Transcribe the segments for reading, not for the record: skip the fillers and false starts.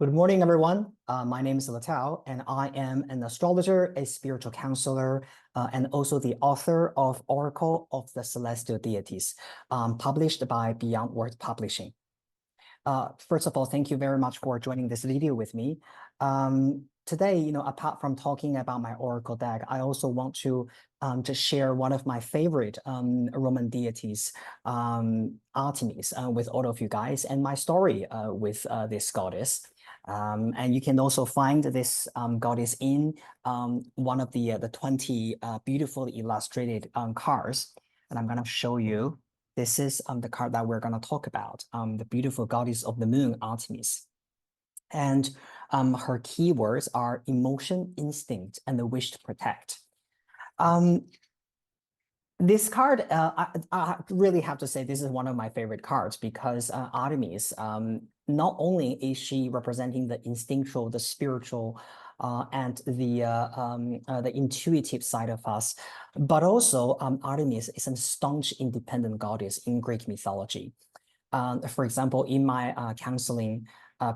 Good morning, everyone. My name is Letao, and I am an astrologer, a spiritual counselor, and also the author of Oracle of the Celestial Deities, published by Beyond Words Publishing. First of all, thank you very much for joining this video with me. Today, apart from talking about my Oracle deck, I also want to just share one of my favorite Roman deities, Artemis, with all of you guys, and my story with this goddess. And you can also find this goddess in one of the 20 beautifully illustrated cards. And I'm going to show you. This is the card that we're going to talk about, the beautiful goddess of the moon, Artemis. And her keywords are emotion, instinct, and the wish to protect. This card, I really have to say, this is one of my favorite cards because Artemis, not only is she representing the instinctual, the spiritual, and the intuitive side of us, but also Artemis is a staunch independent goddess in Greek mythology. For example, in my counseling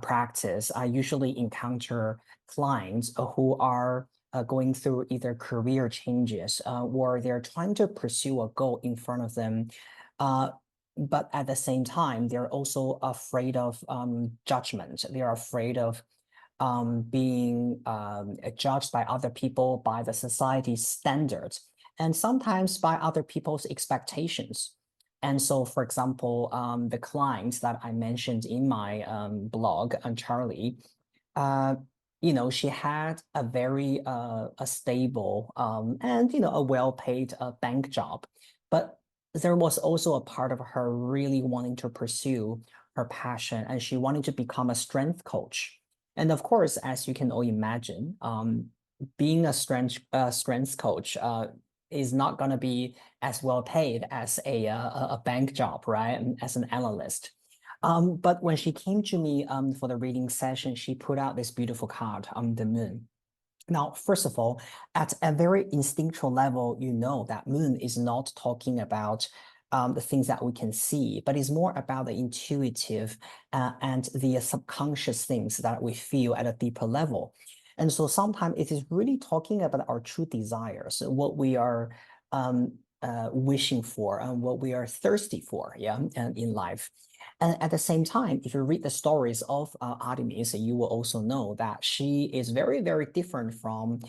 practice, I usually encounter clients who are going through either career changes or they're trying to pursue a goal in front of them. But at the same time, they're also afraid of judgment. They're afraid of being judged by other people, by the society's standards, and sometimes by other people's expectations. And so, for example, the client that I mentioned in my blog, Charlie, she had a very a stable and a well-paid bank job, but there was also a part of her really wanting to pursue her passion, and she wanted to become a strength coach. And of course, as you can all imagine, being a strength coach is not going to be as well paid as a bank job, right? As an analyst. But when she came to me for the reading session, she put out this beautiful card on the moon. Now, first of all, at a very instinctual level, you know that moon is not talking about the things that we can see, but it's more about the intuitive and the subconscious things that we feel at a deeper level. And so sometimes it is really talking about our true desires, what we are wishing for and what we are thirsty for, in life. And at the same time, if you read the stories of Artemis, you will also know that she is very, very different from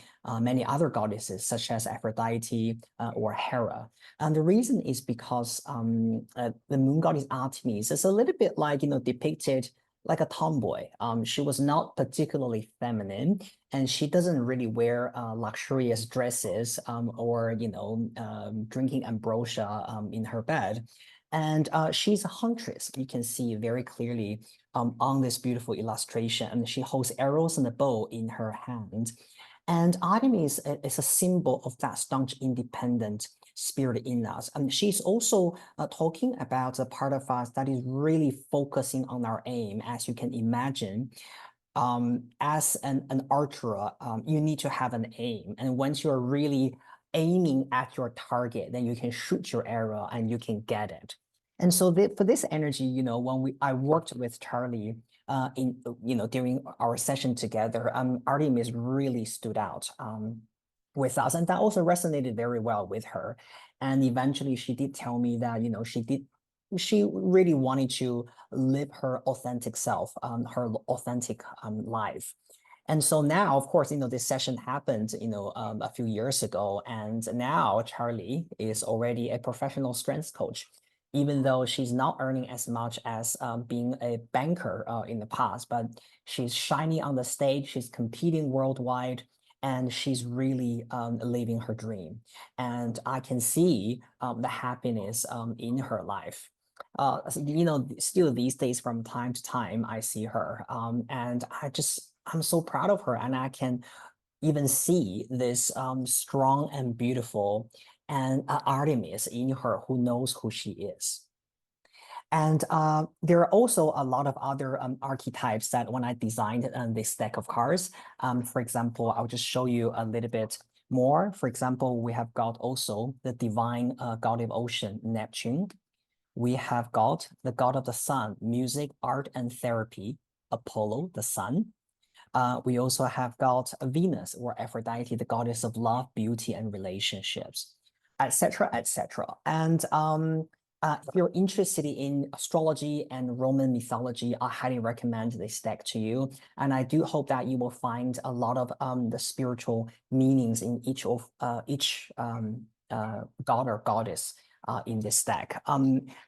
many other goddesses, such as Aphrodite or Hera. And the reason is because the moon goddess Artemis is a little bit like, depicted like a tomboy. She was not particularly feminine, and she doesn't really wear luxurious dresses or, drinking ambrosia in her bed. And she's a huntress. You can see very clearly on this beautiful illustration. And she holds arrows and a bow in her hand. And Artemis is a symbol of that staunch, independent spirit in us. And she's also talking about a part of us that is really focusing on our aim. As you can imagine, as an archer, you need to have an aim. And once you're really aiming at your target, then you can shoot your arrow and you can get it. And so for this energy, when I worked with Charlie during our session together, Artemis really stood out with us, and that also resonated very well with her. And eventually, she did tell me that she really wanted to live her authentic self, her authentic life. And so now, of course, this session happened, a few years ago, and now Charlie is already a professional strength coach, even though she's not earning as much as being a banker in the past, but she's shining on the stage, she's competing worldwide, and she's really living her dream. And I can see the happiness in her life. Still these days, from time to time, I see her, and I'm so proud of her, and I can even see this strong and beautiful and Artemis in her who knows who she is. And there are also a lot of other archetypes that when I designed this deck of cards, for example, I'll just show you a little bit more. For example, we have got also the divine god of ocean, Neptune. We have got the god of the sun, music, art, and therapy, Apollo, the sun. We also have got Venus, or Aphrodite, the goddess of love, beauty, and relationships, etc., etc. And if you're interested in astrology and Roman mythology, I highly recommend this deck to you. And I do hope that you will find a lot of the spiritual meanings in each of god or goddess in this deck.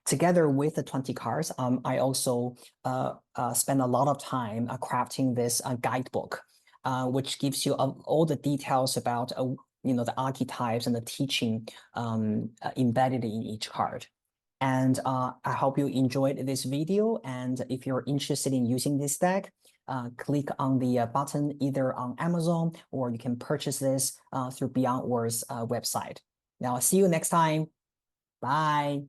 Together with the 20 cards, I also spend a lot of time crafting this guidebook, which gives you all the details about the archetypes and the teaching embedded in each card. And I hope you enjoyed this video. And if you're interested in using this deck, click on the button either on Amazon, or you can purchase this through Beyond Words website. Now, see you next time. Bye.